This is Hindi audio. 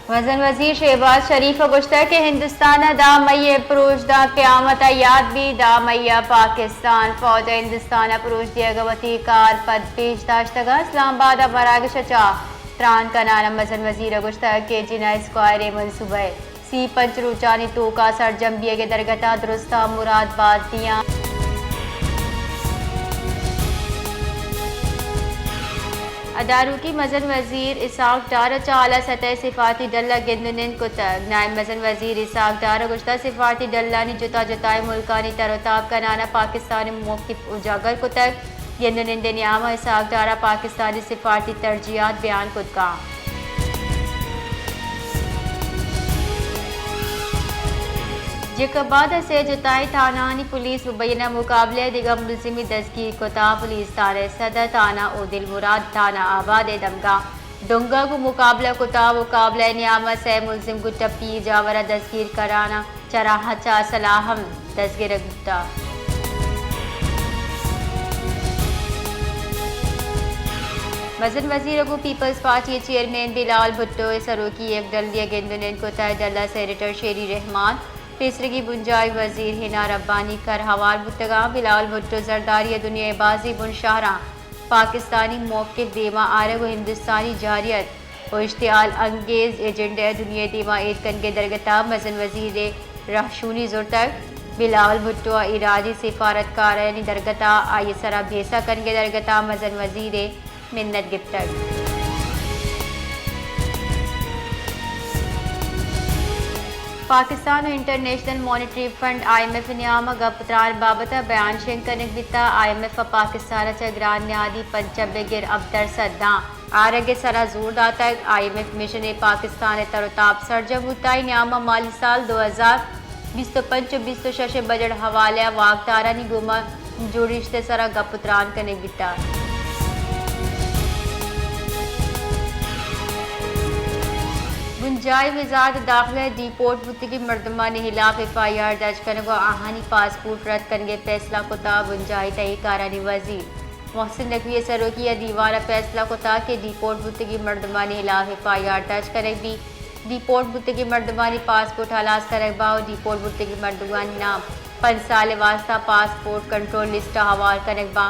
वज़न वज़ीर शहबाज शरीफ गुश्ता के हिंदुस्तान दा मई परूज दा क़यामत याद भी दा मैया पाकिस्तान फौज हिंदुस्तान परूज दी अगवती कार पद पेश दाश्तगा इस्लामाबाद मराकश चा त्रान का नाम वज़न वज़ीर गुश्ता के जिना स्क्वायर मनसूबे सी पंचरूचानी तो का सरजम्बिया के दरगता दुरुस्ता मुरादबाद दिया अदारू की मजन वजीर इसाक डार चाला सतह सिफाती डल्ला गिंदनिन कुतग नायब मजन वजीर इसाक डार गुश्ता सिफाती डल्ला ने जुता जुताए मुल्कानी तरताब का नाना पाकिस्तानी मौक़िफ़ उजागर कुतग गिंदनिन दिनियामा इसाक डारा पाकिस्तानी सिफाती तरजीहात बयान कुतगा जकबाद से जुताई थानानी पुलिस मुबैना मुकाबले दिगा मुलजिमी दस्तगीर कोता पुलिस थाने सदर थाना उदिल मुराद थाना आबाद दमगा डोंगा को मुकाबला कोता मुकाबले नियामत से मुलजिम को टप्पी जावरा दस्तगीर कराना चराहचा सलाहम दस्तगीर गुप्ता वज़न वज़ीर को Peoples Party chairman Bilawal Bhutto सरोकी एक दलिया गेंदुन कोता डल्ला सेनेटर शेरी रहमान तीसरी बुंजाई वजीर हिना रब्बानी कर हवाल बुतगा बिलाल भुट्टो जरदारी दुनिया बाजी बुन शाहरा पाकिस्तानी मौक़िफ़ देमा आरग हिंदुस्तानी जारियत और इश्तियाल अंगेज एजेंडे दुनिया देमा एद कन के दरगता मजन वजीर रहशूनी जोर तक बिलाल भुट्टो इरादी सिफारतकार दरगता आई सरा भेसा कन के दरगता मजन वजीर मिन्नत गिफ्तर Pakistan International Monetary Fund IMF नियाम गपत्रान बाबत बयान शेंकन बिता IMF पाकिस्तान ग्रान न्यादी पंचब गिर अबदर सद्दा आरगे सरा जोर दाता IMF मिशन पाकिस्तान तरताब सरजम उताई नियाम माली साल 2025-26 बजट हवाले वागदारानी गुमा जोड़िश्ते सरा गपत्रान कने बिता गुंजाई वजारत दाखिला डिपोर्ट बुतगी मरदमा ने खिलाफ FIR दर्ज करने को आहानी पासपोर्ट रद्द करने फैसला को था गुंजाई तय कारानी वजीर मोहसिन नकवी सरोकी दीवाना फैसला को था कि डिपोर्ट बुतगी मरदमा ने खिलाफ FIR दर्ज करेगी डिपोर्ट बुतगी मरदमानी पासपोर्ट हलास करेगा और डिपोर्ट बुतगी मरदमानी नाम 5 साल वास्ता पासपोर्ट कंट्रोल लिस्ट हवाल करेगा